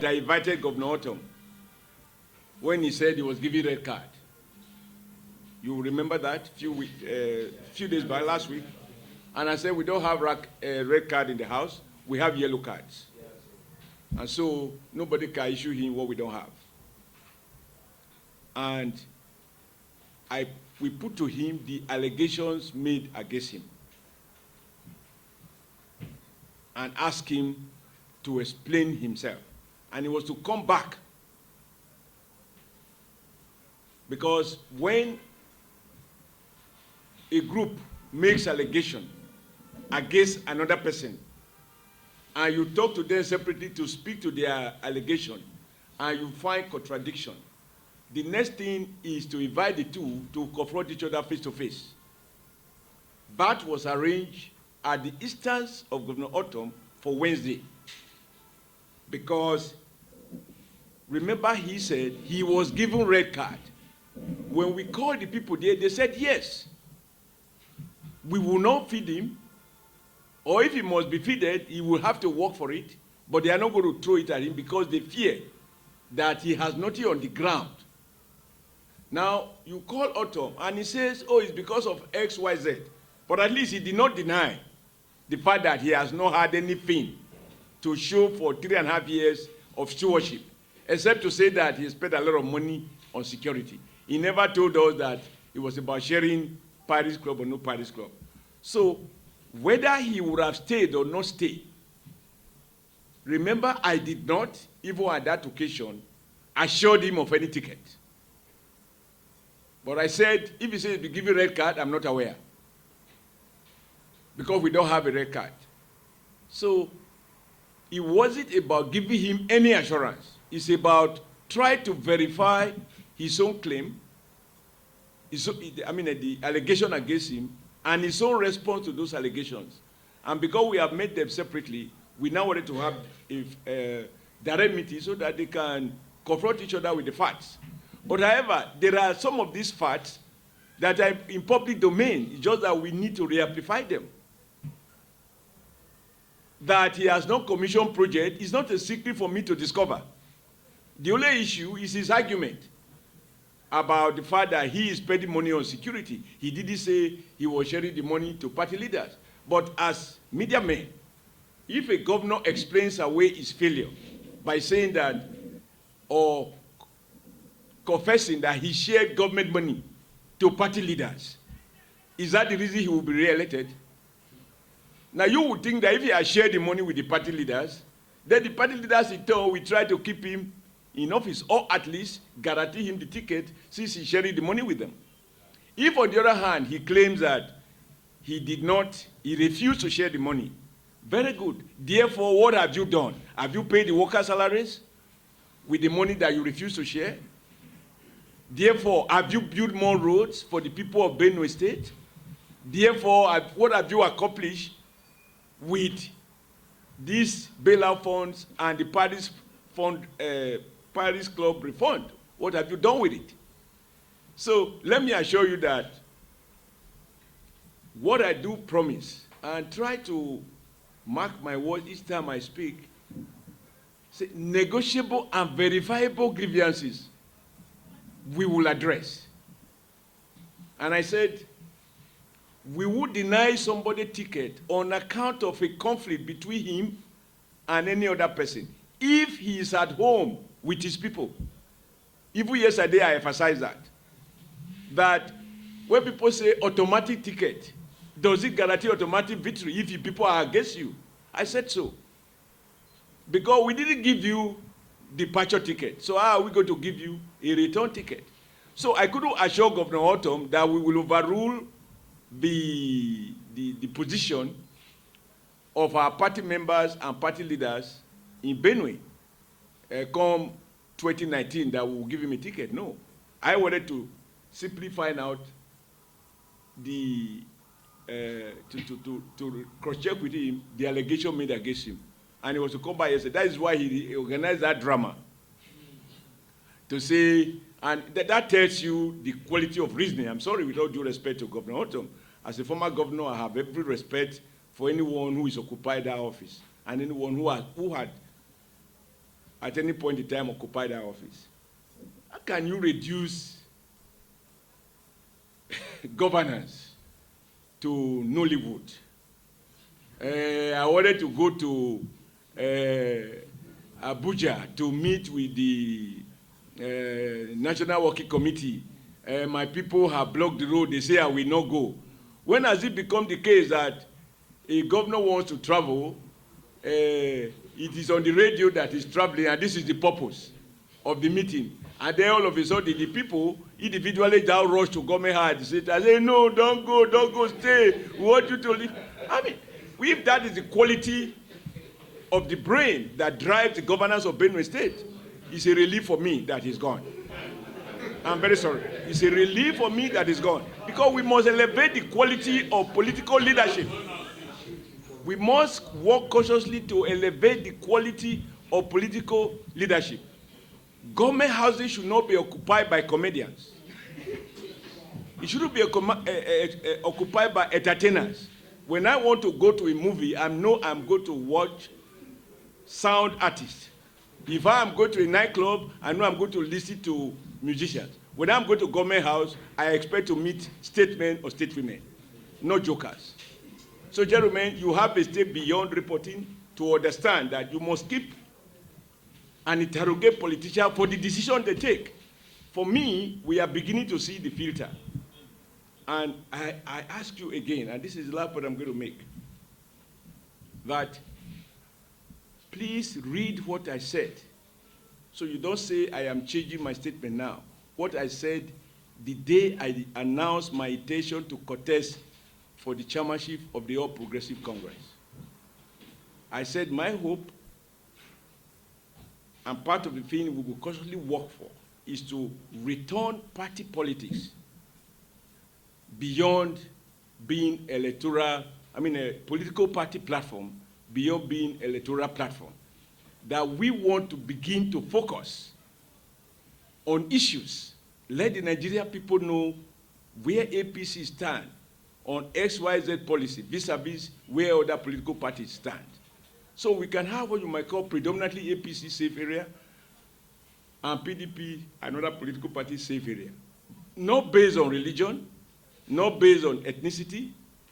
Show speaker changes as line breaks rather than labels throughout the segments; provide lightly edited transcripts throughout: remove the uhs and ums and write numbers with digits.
that I invited Governor Autumn when he said he was giving red card. You remember that few days back, last week? And I said, we don't have red card in the House. We have yellow cards. And so nobody can issue him what we don't have. And we put to him the allegations made against him and asked him to explain himself. And he was to come back. Because when a group makes allegation against another person, and you talk to them separately to speak to their allegation, and you find contradiction, the next thing is to invite the two to confront each other face to face. That was arranged at the instance of Governor Autumn for Wednesday. Because, remember, he said he was given red card. When we called the people there, they said, yes, we will not feed him, or if he must be feeded, he will have to work for it, but they are not going to throw it at him because they fear that he has nothing on the ground. Now, you call Autumn, and he says, oh, it's because of X, Y, Z. But at least he did not deny the fact that he has not had anything to show for 3.5 years of stewardship, except to say that he spent a lot of money on security. He never told us that it was about sharing Paris Club or no Paris Club. So, whether he would have stayed or not stayed, remember, I did not, even at that occasion, assure him of any ticket. But I said, if he says, be given a red card, I'm not aware. Because we don't have a red card. So, it wasn't about giving him any assurance. It's about trying to verify his own claim, the allegation against him, and his own response to those allegations. And because we have made them separately, we now wanted to have a direct meeting so that they can confront each other with the facts. But however, there are some of these facts that are in public domain. It's just that we need to re-amplify them. That he has not commissioned project is not a secret for me to discover. The only issue is his argument about the fact that he is spending money on security. He didn't say he was sharing the money to party leaders. But as media men, if a governor explains away his failure by saying that, or confessing that he shared government money to party leaders, is that the reason he will be re-elected? Now you would think that if he has shared the money with the party leaders, then the party leaders in turn will try to keep him in office, or at least guarantee him the ticket since he's sharing the money with them. If on the other hand, he claims that he refused to share the money, very good. Therefore, what have you done? Have you paid the workers' salaries with the money that you refused to share? Therefore, have you built more roads for the people of Benue State? Therefore, what have you accomplished with these bailout funds and the Paris Club refund? What have you done with it? So let me assure you that what I do promise, and try to mark my words each time I speak, say negotiable and verifiable grievances we will address. And I said, we would deny somebody a ticket on account of a conflict between him and any other person if he is at home with his people. Even yesterday I emphasized that when people say automatic ticket, does it guarantee automatic victory if your people are against you? I said so. Because we didn't give you departure ticket, so how are we going to give you a return ticket? So I couldn't assure Governor Autumn that we will overrule the position of our party members and party leaders in Benue come 2019 that we will give him a ticket. No. I wanted to simply find out to cross-check with him the allegation made against him. And he was to come by yesterday. That is why he organized that drama. To say, and that tells you the quality of reasoning. I'm sorry, with all due respect to Governor Autumn. As a former governor, I have every respect for anyone who is occupied that office and anyone who had at any point in time occupy that office. How can you reduce governance to Nollywood? I wanted to go to Abuja to meet with the National Working Committee. My people have blocked the road. They say I will not go. When has it become the case that a governor wants to travel, it is on the radio that he's traveling, and this is the purpose of the meeting? And then all of a sudden, the people individually now rush to government house. I say, no, don't go, stay. We want you to leave. I mean, if that is the quality of the brain that drives the governance of Benue State, it's a relief for me that he's gone. I'm very sorry. It's a relief for me that he's gone. Because we must elevate the quality of political leadership. We must work cautiously to elevate the quality of political leadership. Government housing should not be occupied by comedians. It shouldn't be occupied by entertainers. When I want to go to a movie, I know I'm going to watch sound artists. If I'm going to a nightclub, I know I'm going to listen to musicians. When I'm going to government house, I expect to meet statesmen or stateswomen, not jokers. So, gentlemen, you have a step beyond reporting to understand that you must keep and interrogate politicians for the decision they take. For me, we are beginning to see the filter. And I ask you again, and this is the last point I'm going to make, that please read what I said. So you don't say I am changing my statement now. What I said the day I announced my intention to contest for the chairmanship of the All Progressive Congress. I said my hope, and part of the thing we will constantly work for, is to return party politics beyond being electoral, a political party platform, beyond being electoral platform. That we want to begin to focus on issues. Let the Nigerian people know where APC stand on XYZ policy vis-a-vis where other political parties stand. So we can have what you might call predominantly APC safe area and PDP, another political party safe area. Not based on religion, not based on ethnicity,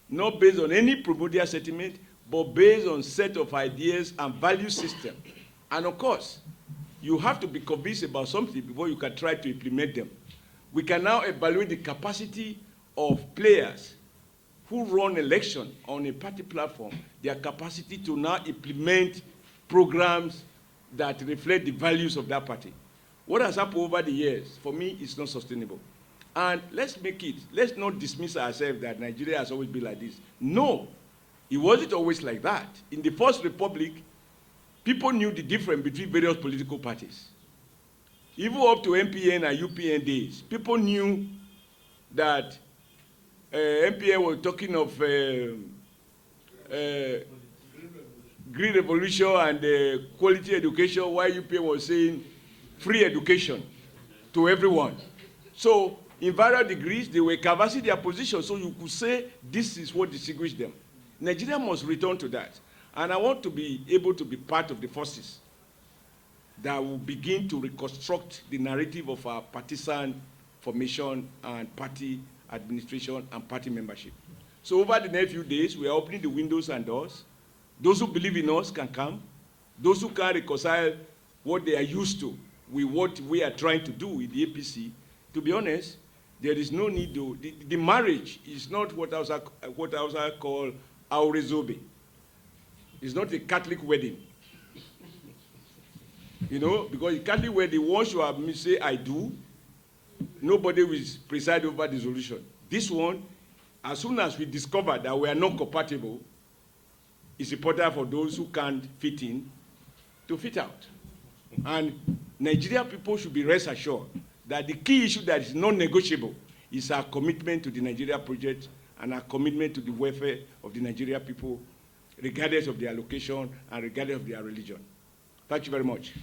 not based on any primordial sentiment, but based on set of ideas and value system. And of course, you have to be convinced about something before you can try to implement them. We can now evaluate the capacity of players who run election on a party platform, their capacity to now implement programs that reflect the values of that party. What has happened over the years, for me, is not sustainable. And let's not dismiss ourselves that Nigeria has always been like this. No, it wasn't always like that. In the First Republic, people knew the difference between various political parties. Even up to MPN and UPN days, people knew that MPN was talking of green revolution and quality education, while UPN was saying free education to everyone. So in various degrees, they were canvassing their position, so you could say this is what distinguished them. Nigeria must return to that. And I want to be able to be part of the forces that will begin to reconstruct the narrative of our partisan formation and party administration and party membership. So over the next few days, we are opening the windows and doors. Those who believe in us can come. Those who can't reconcile what they are used to with what we are trying to do in the APC, to be honest, there is no need to, the marriage is not what I was call Aurezobe. It's not a Catholic wedding. You know, because in Catholic wedding, once you have me say I do, nobody will preside over the solution. This one, as soon as we discover that we are not compatible, it's important for those who can't fit in to fit out. And Nigerian people should be rest assured that the key issue that is non-negotiable is our commitment to the Nigeria project and our commitment to the welfare of the Nigerian people, regardless of their location and regardless of their religion. Thank you very much.